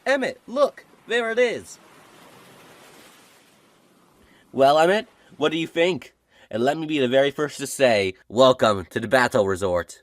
Emmet, look! There it is! Well, Emmet, what do you think? And let me be the very first to say, welcome to the Battle Resort.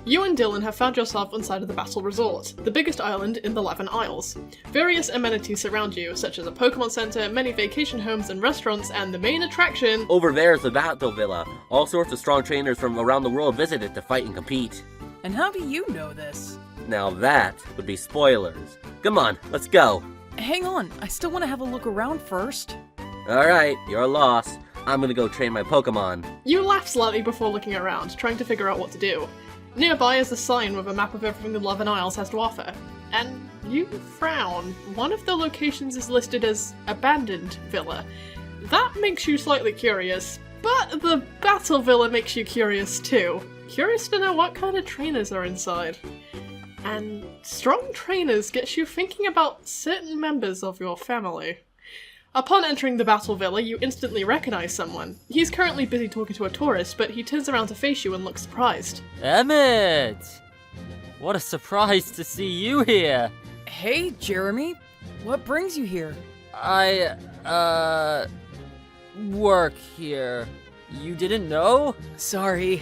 You and Dylan have found yourself inside of the Battle Resort, the biggest island in the Laven Isles. Various amenities surround you, such as a Pokémon Center, many vacation homes and restaurants, and the main attraction— Over there is the Battle Villa. All sorts of strong trainers from around the world visit it to fight and compete. And how do you know this? Now that would be spoilers. Come on, let's go. Hang on, I still want to have a look around first. Alright, you're lost. I'm gonna go train my Pokémon. You laugh slightly before looking around, trying to figure out what to do. Nearby is a sign with a map of everything the Laven Isles has to offer. And you frown. One of the locations is listed as Abandoned Villa. That makes you slightly curious, but the Battle Villa makes you curious too. Curious to know what kind of trainers are inside. And strong trainers gets you thinking about certain members of your family. Upon entering the Battle Villa, you instantly recognize someone. He's currently busy talking to a tourist, but he turns around to face you and looks surprised. Emmet! What a surprise to see you here! Hey, Jeremy. What brings you here? I, work here. You didn't know? Sorry.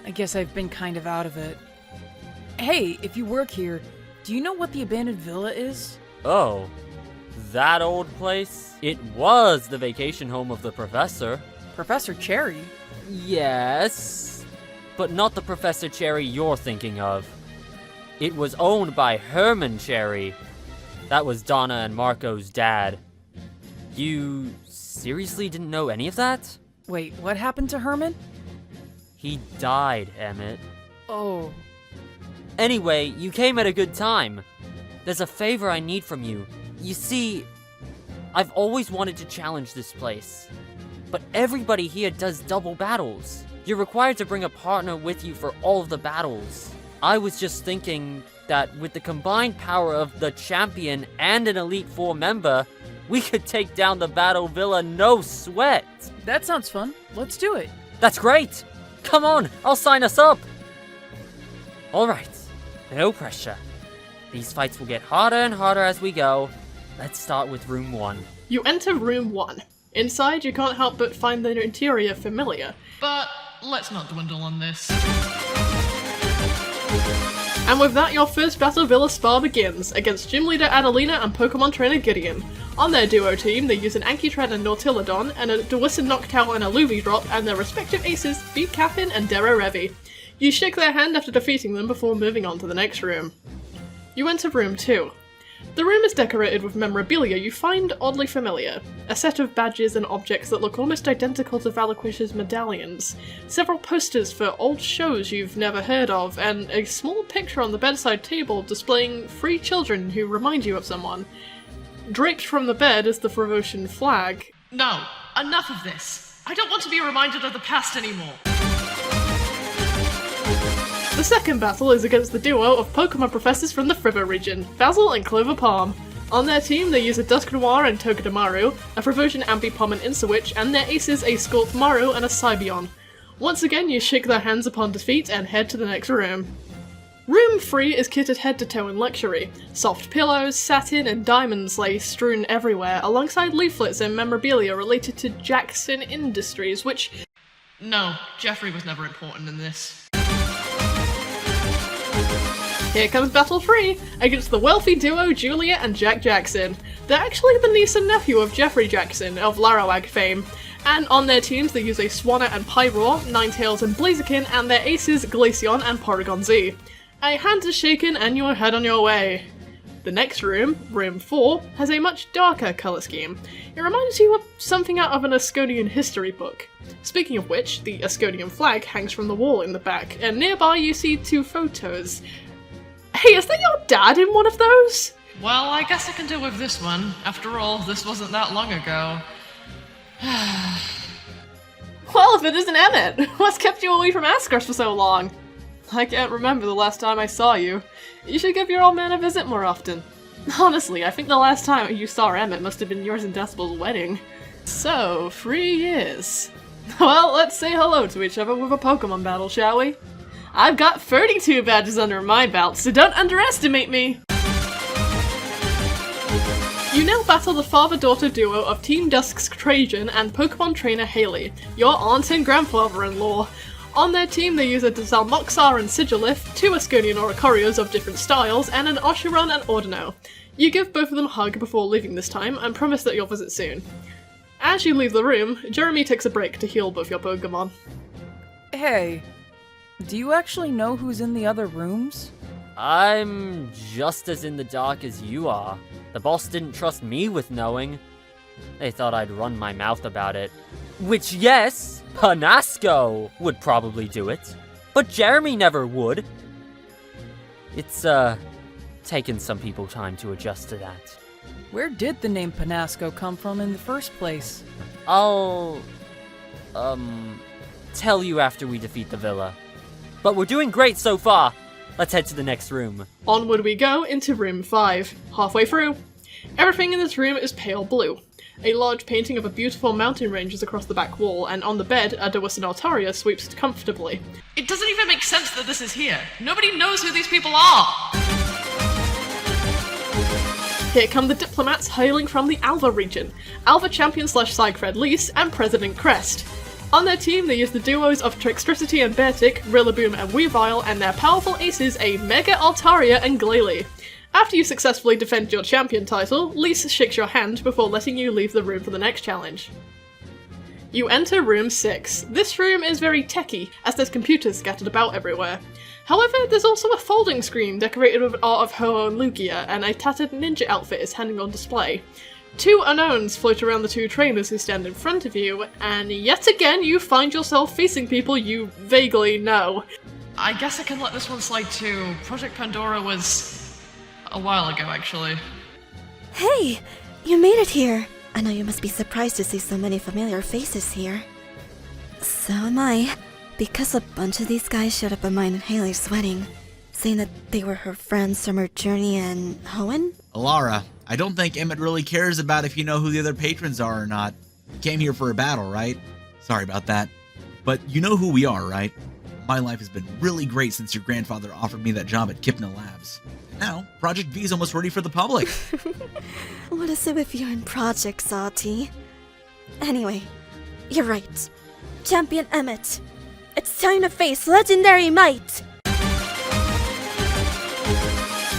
I guess I've been kind of out of it. Hey, if you work here, do you know what the abandoned villa is? Oh, that old place? It was the vacation home of the professor. Professor Cherry? Yes, but not the Professor Cherry you're thinking of. It was owned by Herman Cherry. That was Donna and Marco's dad. You seriously didn't know any of that? Wait, what happened to Herman? He died, Emmet. Oh. Anyway, you came at a good time. There's a favor I need from you. You see, I've always wanted to challenge this place, but everybody here does double battles. You're required to bring a partner with you for all of the battles. I was just thinking that with the combined power of the champion and an Elite Four member, we could take down the Battle Villa no sweat. That sounds fun. Let's do it. That's great. Come on, I'll sign us up. All right, no pressure. These fights will get harder and harder as we go. Let's start with room 1. You enter room 1. Inside, you can't help but find the interior familiar. But let's not dwindle on this. And with that, your first Battle Villa spar begins, against Gym Leader Adelina and Pokemon Trainer Gideon. On their duo team, they use an Ankitran and Nautilodon, and a Delwis Noctowl and a Luvidrop, and their respective aces, Beat Capin and Dero Revi. You shake their hand after defeating them before moving on to the next room. You enter room 2. The room is decorated with memorabilia you find oddly familiar. A set of badges and objects that look almost identical to Valakwis's medallions, several posters for old shows you've never heard of, and a small picture on the bedside table displaying 3 children who remind you of someone. Draped from the bed is the Frevosian flag. No, enough of this. I don't want to be reminded of the past anymore. The second battle is against the duo of Pokemon professors from the Frivo region, Basil and Clover Palm. On their team, they use a Dusknoir and Togedemaru, a Frevosian Ambipom and Insawitch, and their aces a Sculptmaru and a Scibion. Once again, you shake their hands upon defeat and head to the next room. Room 3 is kitted head to toe in luxury. Soft pillows, satin, and diamonds lay strewn everywhere, alongside leaflets and memorabilia related to Jackson Industries, which— No, Jeffrey was never important in this. Here comes Battle 3, against the wealthy duo Julia and Jack Jackson. They're actually the niece and nephew of Jeffrey Jackson, of Larowag fame. And on their teams they use a Swanna and Pyroar, Ninetales and Blaziken, and their aces Glaceon and Porygon Z. A hand is shaken and you are head on your way. The next room, room 4, has a much darker colour scheme. It reminds you of something out of an Ascodian history book. Speaking of which, the Ascodian flag hangs from the wall in the back, and nearby you see 2 photos. Hey, is that your dad in one of those? Well, I guess I can do with this one. After all, this wasn't that long ago. Well, if it isn't Emmet, what's kept you away from Ascars for so long? I can't remember the last time I saw you. You should give your old man a visit more often. Honestly, I think the last time you saw Emmet must have been yours and Decibel's wedding. So, 3 years. Well, let's say hello to each other with a Pokemon battle, shall we? I've got 32 badges under my belt, so don't underestimate me! You now battle the father-daughter duo of Team Dusk's Trajan and Pokemon trainer Haley, your aunt and grandfather-in-law. On their team they use a Zalmoxar and Sigilith, 2 Asconian Oricorios of different styles, and an Oshiron and Ordino. You give both of them a hug before leaving this time, and promise that you'll visit soon. As you leave the room, Jeremy takes a break to heal both your Pokemon. Hey, do you actually know who's in the other rooms? I'm just as in the dark as you are. The boss didn't trust me with knowing. They thought I'd run my mouth about it. Which, yes, Panasco would probably do it. But Jeremy never would. It's, taken some people time to adjust to that. Where did the name Panasco come from in the first place? I'll, tell you after we defeat the villa. But we're doing great so far. Let's head to the next room. Onward we go into room 5. Halfway through. Everything in this room is pale blue. A large painting of a beautiful mountain range is across the back wall, and on the bed, a Delwis and Altaria sweeps comfortably. It doesn't even make sense that this is here. Nobody knows who these people are! Here come the diplomats hailing from the Alva region. Alva champion / Psychred Lise and President Crest. On their team, they use the duos of Trixtricity and Beartick, Rillaboom and Weavile, and their powerful aces, a Mega Altaria and Glalie. After you successfully defend your champion title, Lise shakes your hand before letting you leave the room for the next challenge. You enter room 6. This room is very techy, as there's computers scattered about everywhere. However, there's also a folding screen decorated with art of Ho and Lugia, and a tattered ninja outfit is hanging on display. 2 unknowns float around the 2 trainers who stand in front of you, and yet again you find yourself facing people you vaguely know. I guess I can let this one slide too. Project Pandora was a while ago, actually. Hey! You made it here! I know you must be surprised to see so many familiar faces here. So am I, because a bunch of these guys showed up at mine and Haley's wedding, saying that they were her friends from her journey in Hoenn? Alara, I don't think Emmet really cares about if you know who the other patrons are or not. You came here for a battle, right? Sorry about that. But you know who we are, right? My life has been really great since your grandfather offered me that job at Kipna Labs. And now, Project V is almost ready for the public. What is it with you and Project, Sati? Anyway, you're right. Champion Emmet, it's time to face legendary might!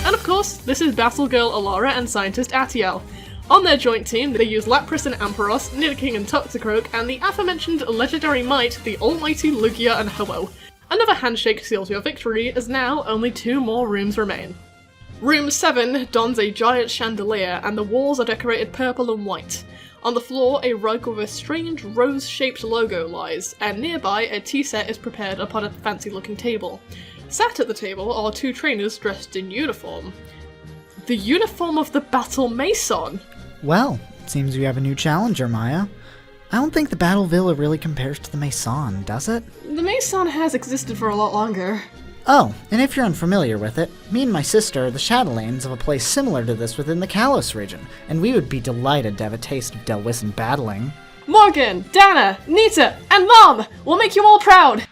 And of course, this is Battle Girl Alara and Scientist Atiel. On their joint team, they use Lapras and Ampharos, Nidoking and Toxicroak, and the aforementioned legendary might, the almighty Lugia and Ho-Oh. Another handshake seals your victory, as now only 2 more rooms remain. Room 7 dons a giant chandelier, and the walls are decorated purple and white. On the floor, a rug with a strange rose-shaped logo lies, and nearby a tea set is prepared upon a fancy-looking table. Sat at the table are 2 trainers dressed in uniform. The uniform of the Battle Mason! Well, seems we have a new challenger, Maya. I don't think the Battle Villa really compares to the Maison, does it? The Mason has existed for a lot longer. Oh, and if you're unfamiliar with it, me and my sister are the Shadowlanes of a place similar to this within the Kalos region, and we would be delighted to have a taste of Delwis and battling. Morgan, Dana, Nita, and Mom! We'll make you all proud!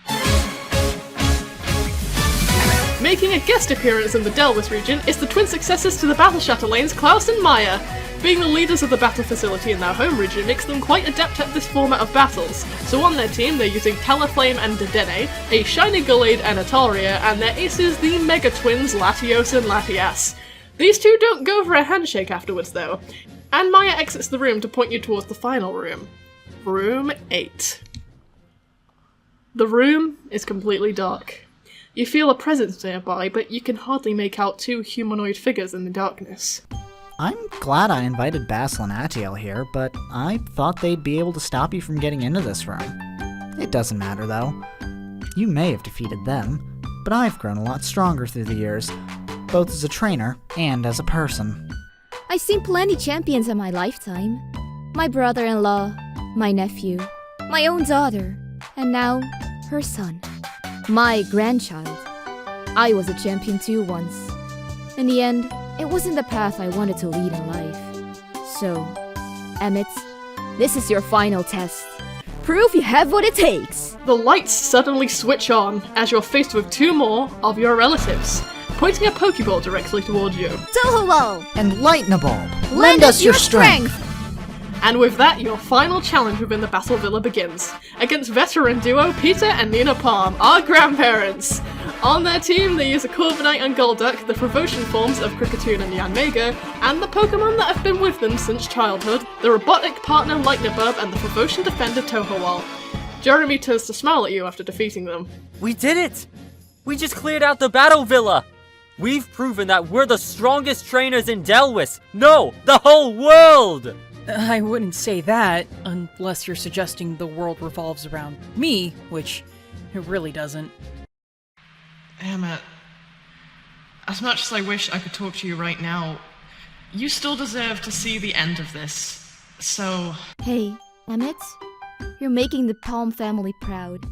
Making a guest appearance in the Delwis region is the twin successors to the Battle Chatelaines, Klaus and Maya. Being the leaders of the battle facility in their home region makes them quite adept at this format of battles, so on their team they're using Talaflame and Dedenne, a Shiny Gallade and Ataria, and their aces the Mega Twins Latios and Latias. These 2 don't go for a handshake afterwards though, and Maya exits the room to point you towards the final room. Room 8. The room is completely dark. You feel a presence nearby, but you can hardly make out 2 humanoid figures in the darkness. I'm glad I invited Basil and Atiel here, but I thought they'd be able to stop you from getting into this room. It doesn't matter, though. You may have defeated them, but I've grown a lot stronger through the years, both as a trainer and as a person. I've seen plenty champions in my lifetime. My brother-in-law, my nephew, my own daughter, and now her son. My grandchild. I was a champion too once. In the end, it wasn't the path I wanted to lead in life. So, Emmet, this is your final test. Prove you have what it takes! The lights suddenly switch on as you're faced with two more of your relatives, pointing a Pokeball directly towards you. Toho! And lighten a bulb. Lend us your strength! And with that, your final challenge within the Battle Villa begins, against veteran duo Peter and Nina Palm, our grandparents. On their team, they use a Corviknight and Golduck, the Provocian forms of Kricketune and Yanmega, and the Pokemon that have been with them since childhood, the robotic partner Lightnabub and the Provocian defender Tohowal. Jeremy turns to smile at you after defeating them. We did it! We just cleared out the Battle Villa! We've proven that we're the strongest trainers in Delwis! No, the whole world! I wouldn't say that, unless you're suggesting the world revolves around me, which it really doesn't. Emmet, as much as I wish I could talk to you right now, you still deserve to see the end of this. So... Hey, Emmet, you're making the Palm family proud.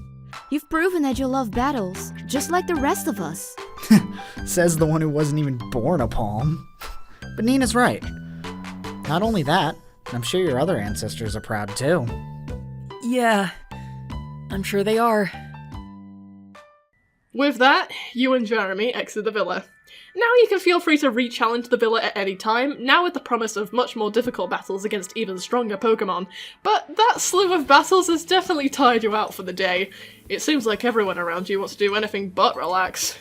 You've proven that you love battles, just like the rest of us. Says the one who wasn't even born a palm. But Nina's right. Not only that, I'm sure your other ancestors are proud too. Yeah, I'm sure they are. With that, you and Jeremy exit the villa. Now you can feel free to re-challenge the villa at any time, now with the promise of much more difficult battles against even stronger Pokemon. But that slew of battles has definitely tired you out for the day. It seems like everyone around you wants to do anything but relax.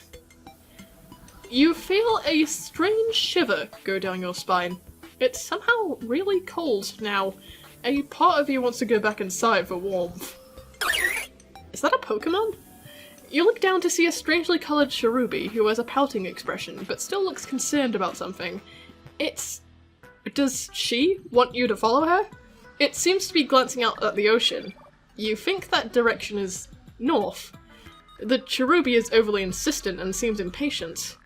You feel a strange shiver go down your spine. It's somehow really cold now. A part of you wants to go back inside for warmth. Is that a Pokemon? You look down to see a strangely coloured Cherubi who has a pouting expression, but still looks concerned about something. Does she want you to follow her? It seems to be glancing out at the ocean. You think that direction is north. The Cherubi is overly insistent and seems impatient.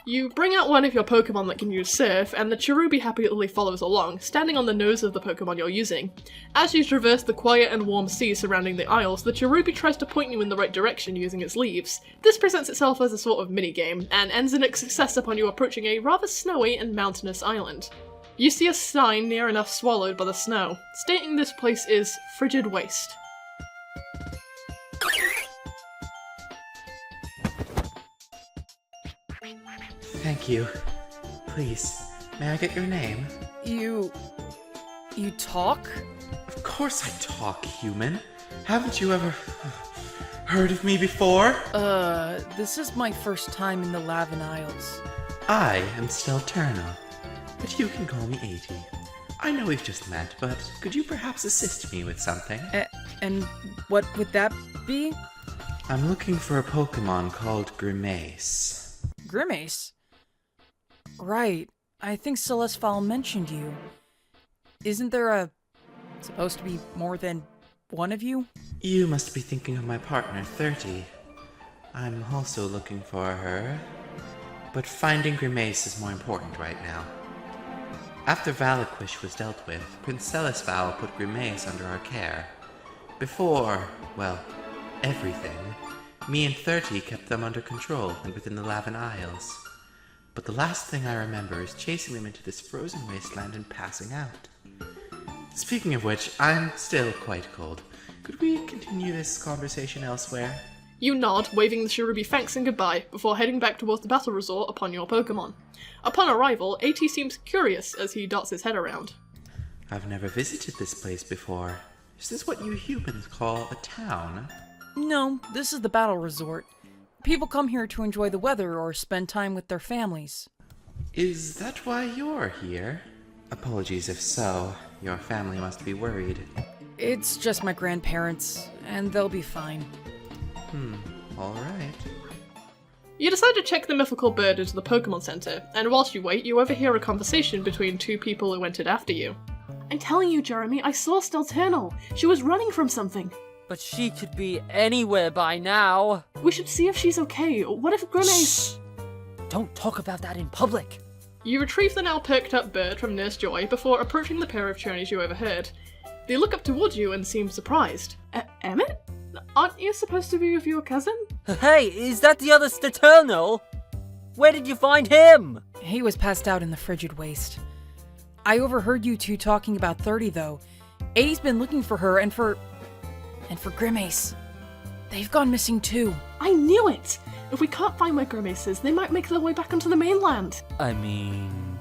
You bring out one of your Pokemon that can use Surf, and the Cherubi happily follows along, standing on the nose of the Pokemon you're using. As you traverse the quiet and warm sea surrounding the Isles, the Cherubi tries to point you in the right direction using its leaves. This presents itself as a sort of mini-game, and ends in its success upon you approaching a rather snowy and mountainous island. You see a sign near enough swallowed by the snow, stating this place is Frigid Waste. Thank you. Please, may I get your name? You talk? Of course I talk, human. Haven't you ever heard of me before? This is my first time in the Laven Isles. I am Stelterna, but you can call me 80. I know we've just met, but could you perhaps assist me with something? And what would that be? I'm looking for a Pokemon called Grimace. Grimace? Right. I think Celestefowl mentioned you. Isn't there supposed to be more than one of you? You must be thinking of my partner, 30. I'm also looking for her, but finding Grimace is more important right now. After Valaquish was dealt with, Prince Celestefowl put Grimace under our care. Before, well, everything, me and 30 kept them under control and within the Laven Isles. But the last thing I remember is chasing them into this frozen wasteland and passing out. Speaking of which, I'm still quite cold. Could we continue this conversation elsewhere? You nod, waving the Cherubi thanks and goodbye, before heading back towards the battle resort upon your Pokemon. Upon arrival, AT seems curious as he dots his head around. I've never visited this place before. Is this what you humans call a town? No, this is the battle resort. People come here to enjoy the weather or spend time with their families. Is that why you're here? Apologies if so. Your family must be worried. It's just my grandparents, and they'll be fine. Alright. You decide to check the mythical bird into the Pokemon Center, and whilst you wait, you overhear a conversation between two people who entered after you. I'm telling you, Jeremy, I saw Stelterna. She was running from something. But she could be anywhere by now. We should see if she's okay. What if Grimace... Don't talk about that in public. You retrieve the now perked up bird from Nurse Joy before approaching the pair of Chonies you overheard. They look up towards you and seem surprised. Emmet? Aren't you supposed to be with your cousin? Hey, is that the other Steternal? Where did you find him? He was passed out in the frigid waste. I overheard you two talking about 30, though. 80's been looking for her and for Grimace. They've gone missing too. I knew it! If we can't find where Grimace is, they might make their way back onto the mainland. I mean,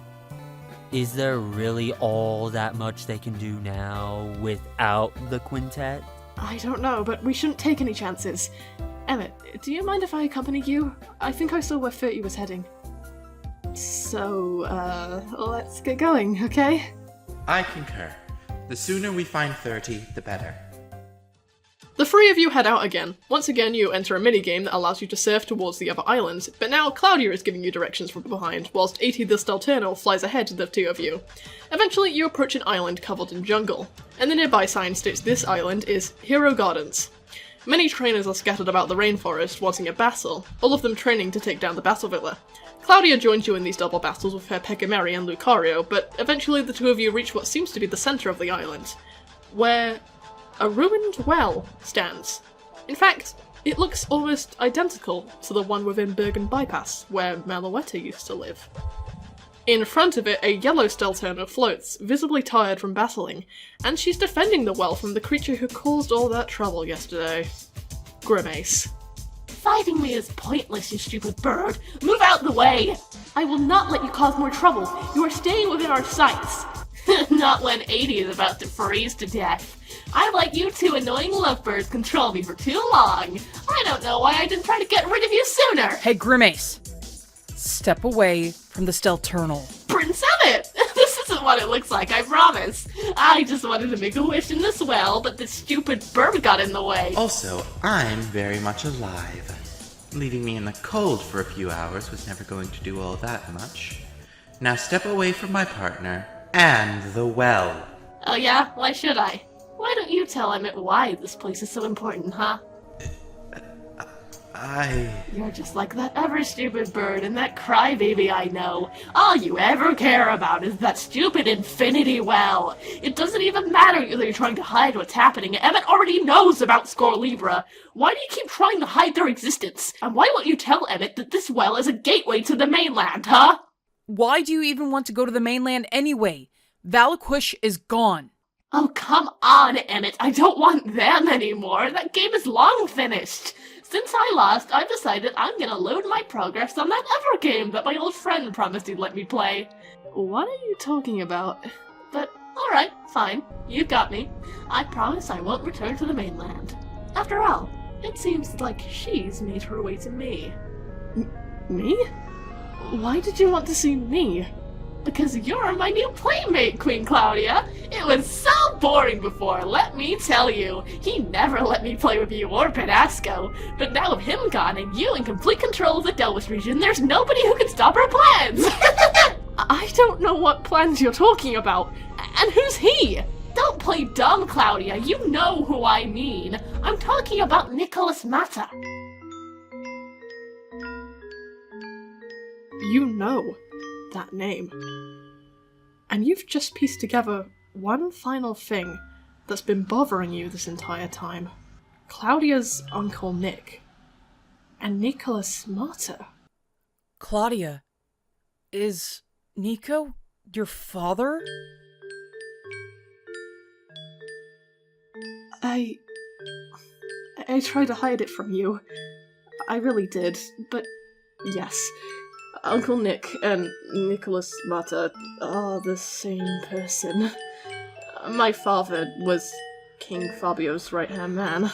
is there really all that much they can do now without the quintet? I don't know, but we shouldn't take any chances. Emmet, do you mind if I accompany you? I think I saw where 30 was heading. So, let's get going, okay? I concur. The sooner we find 30, the better. The three of you head out again. Once again, you enter a minigame that allows you to surf towards the other island, but now Claudia is giving you directions from behind, whilst 80 the Stelterno flies ahead of the two of you. Eventually, you approach an island covered in jungle, and the nearby sign states this island is Hero Gardens. Many trainers are scattered about the rainforest wanting a battle, all of them training to take down the Battle Villa. Claudia joins you in these double battles with her Pegameri and Lucario, but eventually the two of you reach what seems to be the centre of the island, where a ruined well stands. In fact, it looks almost identical to the one within Bergen Bypass, where Meloetta used to live. In front of it, a yellow Stelterno floats, visibly tired from battling, and she's defending the well from the creature who caused all that trouble yesterday. Grimace. Fighting me is pointless, you stupid bird. Move out the way! I will not let you cause more trouble. You are staying within our sights. Not when 80 is about to freeze to death. I let you two annoying lovebirds control me for too long. I don't know why I didn't try to get rid of you sooner. Hey, Grimace! Step away from the Stelternal. Prince Emmet! This isn't what it looks like, I promise. I just wanted to make a wish in this well, but this stupid bird got in the way. Also, I'm very much alive. Leaving me in the cold for a few hours was never going to do all that much. Now step away from my partner and the well. Oh yeah? Why should I? Why don't you tell Emmet why this place is so important, huh? You're just like that ever-stupid bird and that crybaby I know. All you ever care about is that stupid infinity well. It doesn't even matter that you're trying to hide what's happening. Emmet already knows about Score Libra. Why do you keep trying to hide their existence? And why won't you tell Emmet that this well is a gateway to the mainland, huh? Why do you even want to go to the mainland anyway? Valaquish is gone. Oh, come on, Emmet. I don't want them anymore. That game is long finished. Since I lost, I've decided I'm gonna load my progress on that other game that my old friend promised he'd let me play. What are you talking about? But, alright, fine. You got me. I promise I won't return to the mainland. After all, it seems like she's made her way to me. Me? Why did you want to see me? Because you're my new playmate, Queen Claudia. It was so boring before, let me tell you. He never let me play with you or Penasco. But now with him gone and you in complete control of the Delwis region, there's nobody who can stop our plans. I don't know what plans you're talking about. And who's he? Don't play dumb, Claudia. You know who I mean. I'm talking about Nicholas Mata. You know that name. And you've just pieced together one final thing that's been bothering you this entire time. Claudia's Uncle Nick. And Nicholas Mata. Claudia, is Nico your father? I tried to hide it from you. I really did, but yes. Uncle Nick and Nicholas Mata are the same person. My father was King Fabio's right-hand man.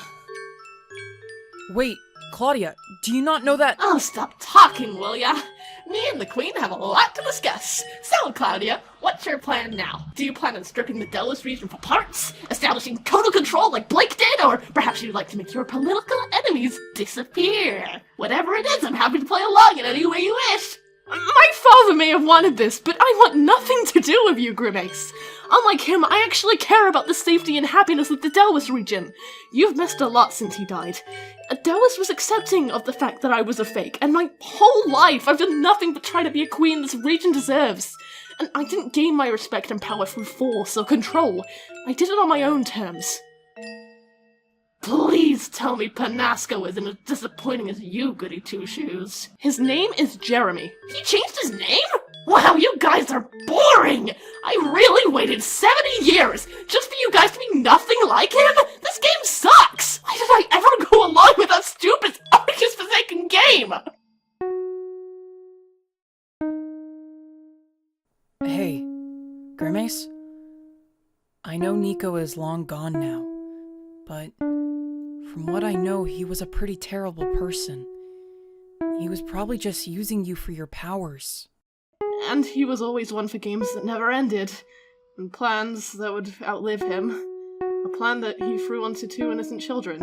Wait, Claudia, do you not know that— Oh, stop talking, will ya? Me and the Queen have a lot to discuss. So, Claudia, what's your plan now? Do you plan on stripping the Delwis region for parts? Establishing total control like Blake did? Or perhaps you'd like to make your political enemies disappear? Whatever it is, I'm happy to play along in any way you wish. My father may have wanted this, but I want nothing to do with you, Grimace. Unlike him, I actually care about the safety and happiness of the Delwis region. You've missed a lot since he died. Delwis was accepting of the fact that I was a fake, and my whole life I've done nothing but try to be a queen this region deserves. And I didn't gain my respect and power through force or control. I did it on my own terms. Please tell me Penasco isn't as disappointing as you, goody two-shoes. His name is Jeremy. He changed his name? Wow, you guys are boring! I really waited 70 years just for you guys to be nothing like him? This game sucks! Why did I ever go along with I know Nico is long gone now, but from what I know, he was a pretty terrible person. He was probably just using you for your powers. And he was always one for games that never ended, and plans that would outlive him. A plan that he threw onto 2 innocent children.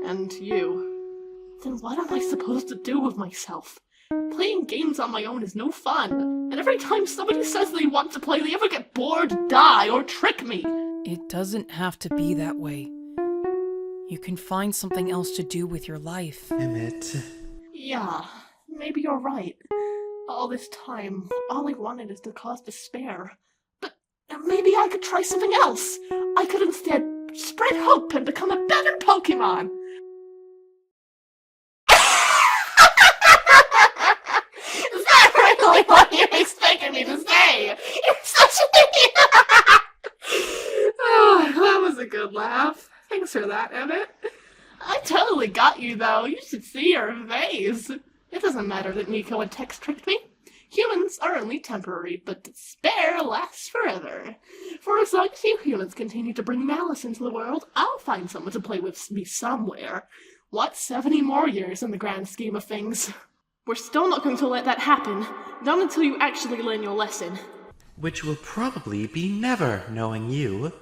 And you. Then what am I supposed to do with myself? Playing games on my own is no fun, and every time somebody says they want to play, they either get bored, die, or trick me. It doesn't have to be that way. You can find something else to do with your life. Emmet. Yeah, maybe you're right. All this time, all I wanted is to cause despair. But maybe I could try something else. I could instead spread hope and become a better Pokémon. Is that really what you expected me to say? You're such an idiot! Oh, that was a good laugh. Thanks for that, Emmet. I totally got you, though. You should see your face. It doesn't matter that Nico and Tex tricked me. Humans are only temporary, but despair lasts forever. For as long as you humans continue to bring malice into the world, I'll find someone to play with me somewhere. What's 70 more years in the grand scheme of things? We're still not going to let that happen. Not until you actually learn your lesson. Which will probably be never, knowing you.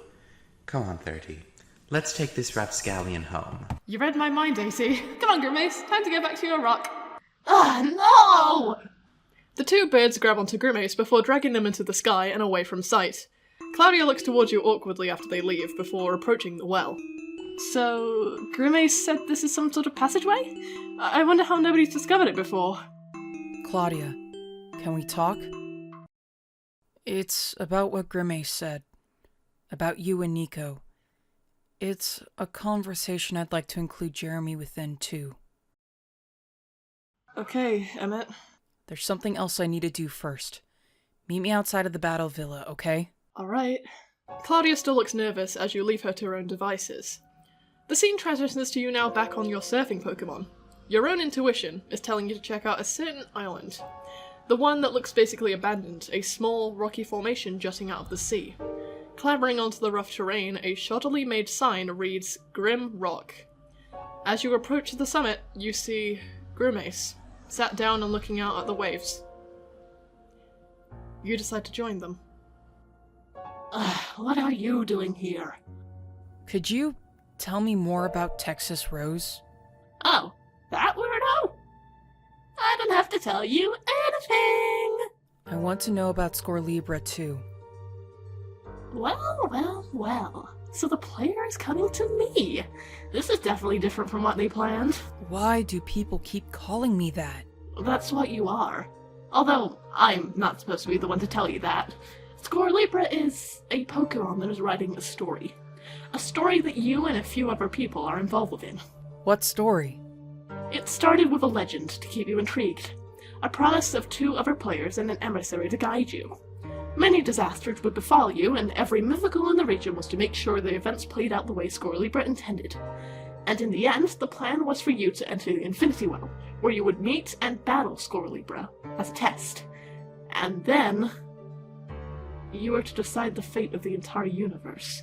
Come on, 30. Let's take this rapscallion home. You read my mind, AC. Come on, Grimace. Time to get back to your rock. No! The 2 birds grab onto Grimace before dragging them into the sky and away from sight. Claudia looks towards you awkwardly after they leave, before approaching the well. So, Grimace said this is some sort of passageway? I wonder how nobody's discovered it before. Claudia, can we talk? It's about what Grimace said. About you and Nico. It's a conversation I'd like to include Jeremy within, too. Okay, Emmet. There's something else I need to do first. Meet me outside of the Battle Villa, okay? Alright. Claudia still looks nervous as you leave her to her own devices. The scene transitions to you now back on your surfing Pokémon. Your own intuition is telling you to check out a certain island. The one that looks basically abandoned, a small, rocky formation jutting out of the sea. Clambering onto the rough terrain, a shoddily made sign reads Grim Rock. As you approach the summit, you see Grimace, sat down and looking out at the waves. You decide to join them. What are you doing here? Could you tell me more about Texas Rose? Oh, that weirdo? I don't have to tell you anything! I want to know about Scorlibra too. Well. So the player is coming to me. This is definitely different from what they planned. Why do people keep calling me that? That's what you are. Although, I'm not supposed to be the one to tell you that. Scorlibra is a Pokémon that is writing a story. A story that you and a few other people are involved in. What story? It started with a legend to keep you intrigued. A promise of 2 other players and an emissary to guide you. Many disasters would befall you, and every mythical in the region was to make sure the events played out the way Scorlibra intended. And in the end, the plan was for you to enter the Infinity Well, where you would meet and battle Scorlibra as a test. And then you were to decide the fate of the entire universe.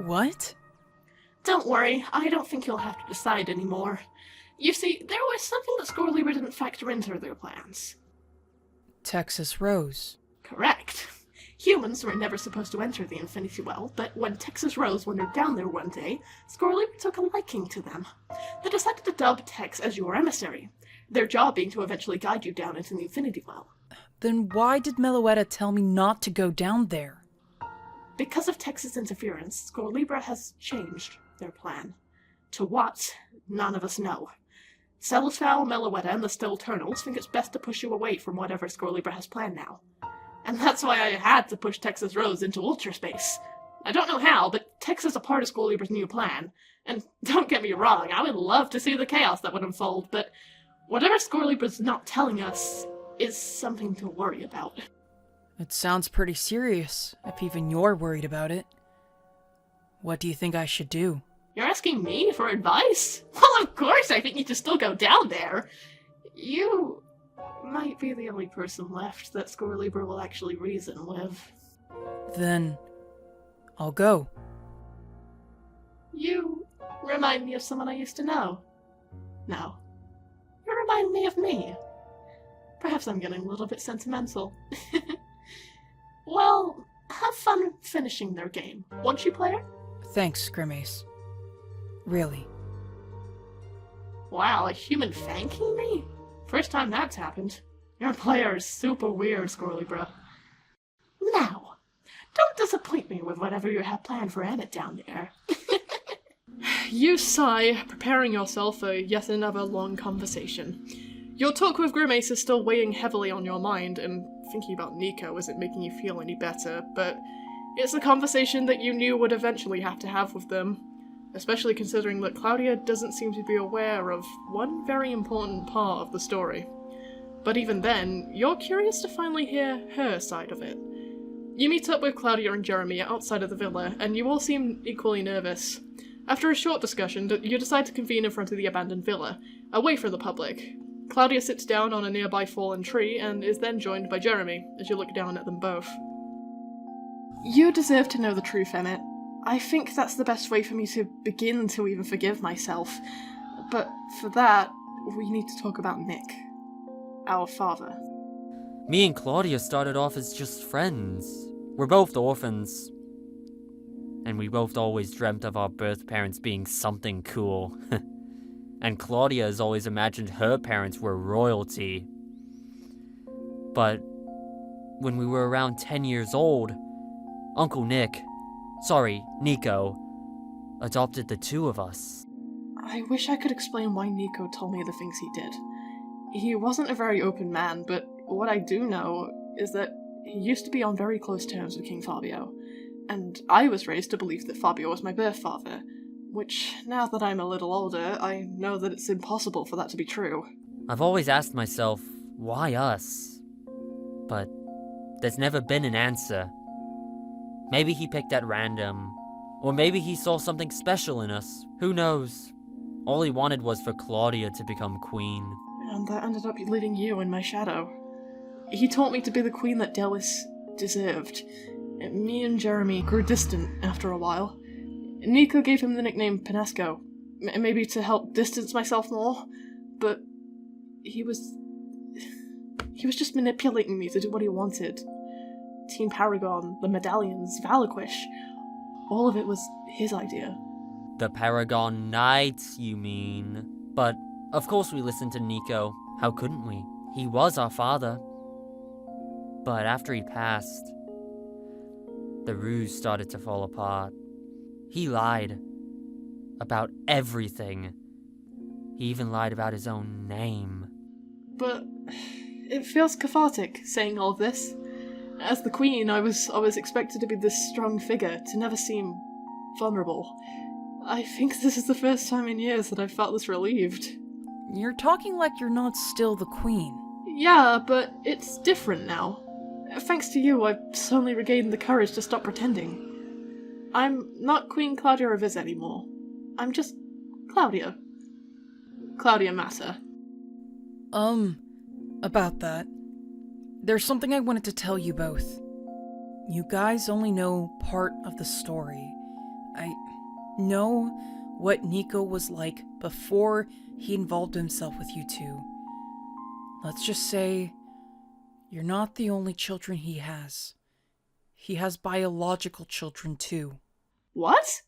What? Don't worry, I don't think you'll have to decide anymore. You see, there was something that Scorlibra didn't factor into their plans. Texas Rose. Correct. Humans were never supposed to enter the Infinity Well, but when Texas Rose wandered down there one day, Scorlibra took a liking to them. They decided to dub Tex as your emissary, their job being to eventually guide you down into the Infinity Well. Then why did Meloetta tell me not to go down there? Because of Tex's interference, Scorlibra has changed their plan. To what? None of us know. Celesfowl, Meloetta, and the Still Eternals think it's best to push you away from whatever Scorlibra has planned now. And that's why I had to push Texas Rose into ultra space. I don't know how, but Tex is a part of Scorlibra's new plan. And don't get me wrong, I would love to see the chaos that would unfold, but whatever Scorlibra's not telling us is something to worry about. It sounds pretty serious, if even you're worried about it. What do you think I should do? You're asking me for advice? Well, of course I think you should still go down there. You might be the only person left that Scorlibra will actually reason with. Then, I'll go. You remind me of someone I used to know. No. You remind me of me. Perhaps I'm getting a little bit sentimental. Well, have fun finishing their game, won't you, player? Thanks, Grimace. Really. Wow, a human thanking me? First time that's happened. Your player is super weird, Squirrely bro. Now, don't disappoint me with whatever you have planned for Emmet down there. You sigh, preparing yourself for yet another long conversation. Your talk with Grimace is still weighing heavily on your mind, and thinking about Nico isn't making you feel any better, but it's a conversation that you knew would eventually have to have with them, especially considering that Claudia doesn't seem to be aware of one very important part of the story. But even then, you're curious to finally hear her side of it. You meet up with Claudia and Jeremy outside of the villa, and you all seem equally nervous. After a short discussion, you decide to convene in front of the abandoned villa, away from the public. Claudia sits down on a nearby fallen tree and is then joined by Jeremy, as you look down at them both. You deserve to know the truth, Emmet. I think that's the best way for me to begin to even forgive myself. But for that, we need to talk about Nick. Our father. Me and Claudia started off as just friends. We're both orphans. And we both always dreamt of our birth parents being something cool. And Claudia has always imagined her parents were royalty. But when we were around 10 years old, Uncle Nico, adopted the two of us. I wish I could explain why Nico told me the things he did. He wasn't a very open man, but what I do know is that he used to be on very close terms with King Fabio, and I was raised to believe that Fabio was my birth father, which, now that I'm a little older, I know that it's impossible for that to be true. I've always asked myself, why us? But there's never been an answer. Maybe he picked at random, or maybe he saw something special in us. Who knows? All he wanted was for Claudia to become queen. And that ended up leaving you in my shadow. He taught me to be the queen that Delwis deserved. Me and Jeremy grew distant after a while. Nico gave him the nickname Pinesco, maybe to help distance myself more, but he was just manipulating me to do what he wanted. Team Paragon, the medallions, Valaquish, all of it was his idea. The Paragon Knights, you mean? But, of course we listened to Nico. How couldn't we? He was our father. But after he passed, the ruse started to fall apart. He lied about everything. He even lied about his own name. But it feels cathartic saying all of this. As the queen, I was expected to be this strong figure, to never seem vulnerable. I think this is the first time in years that I've felt this relieved. You're talking like you're not still the queen. Yeah, but it's different now. Thanks to you, I've suddenly regained the courage to stop pretending. I'm not Queen Claudia Reviz anymore. I'm just Claudia. Claudia Massa. About that. There's something I wanted to tell you both. You guys only know part of the story. I know what Nico was like before he involved himself with you two. Let's just say, you're not the only children he has. He has biological children too. What?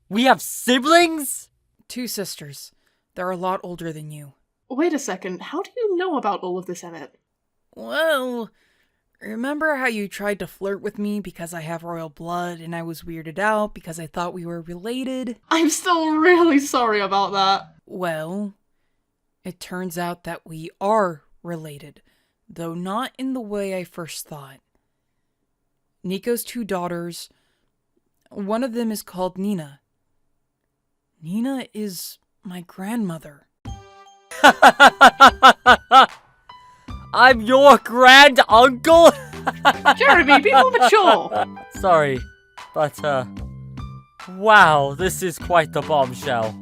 We have siblings? 2 sisters. They're a lot older than you. Wait a second, how do you know about all of this, Emmet? Well, remember how you tried to flirt with me because I have royal blood and I was weirded out because I thought we were related? I'm still really sorry about that. Well, it turns out that we are related, though not in the way I first thought. Nico's 2 daughters, one of them is called Nina. Nina is my grandmother. I'm your grand uncle? Jeremy, be more mature! Sorry, but wow, this is quite the bombshell.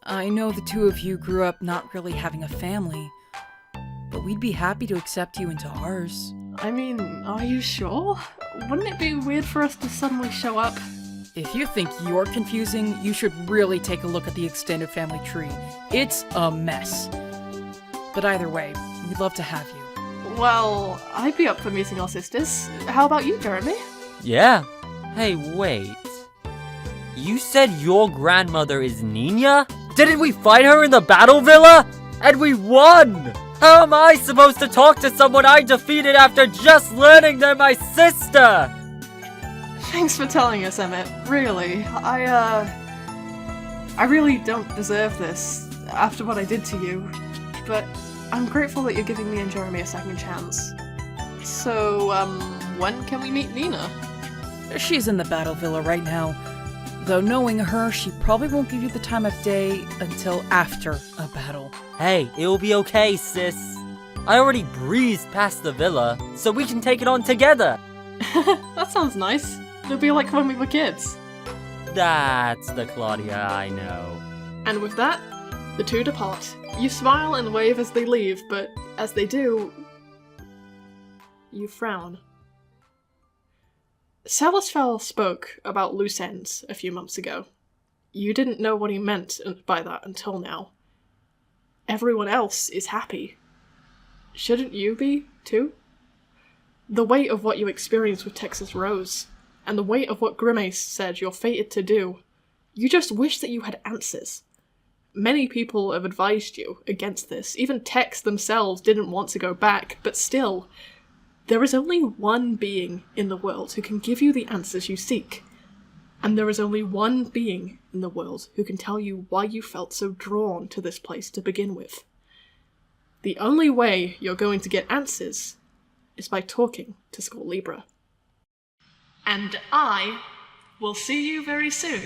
I know the 2 of you grew up not really having a family, but we'd be happy to accept you into ours. I mean, are you sure? Wouldn't it be weird for us to suddenly show up? If you think you're confusing, you should really take a look at the extended family tree. It's a mess. But either way, we'd love to have you. Well, I'd be up for meeting our sisters. How about you, Jeremy? Yeah. Hey, wait. You said your grandmother is Nina? Didn't we fight her in the battle villa? And we won! How am I supposed to talk to someone I defeated after just learning they're my sister? Thanks for telling us, Emmet. Really, I really don't deserve this after what I did to you. But I'm grateful that you're giving me and Jeremy a second chance. So, when can we meet Nina? She's in the battle villa right now. Though knowing her, she probably won't give you the time of day until after a battle. Hey, it'll be okay, sis. I already breezed past the villa, so we can take it on together. That sounds nice. It'll be like when we were kids. That's the Claudia I know. And with that, the two depart. You smile and wave as they leave, but as they do, you frown. Salasfell spoke about loose ends a few months ago. You didn't know what he meant by that until now. Everyone else is happy. Shouldn't you be, too? The weight of what you experienced with Texas Rose, and the weight of what Grimace said you're fated to do, you just wish that you had answers. Many people have advised you against this. Even Tex themselves didn't want to go back, but still, there is only one being in the world who can give you the answers you seek. And there is only one being in the world who can tell you why you felt so drawn to this place to begin with. The only way you're going to get answers is by talking to Skull Libra. And I will see you very soon.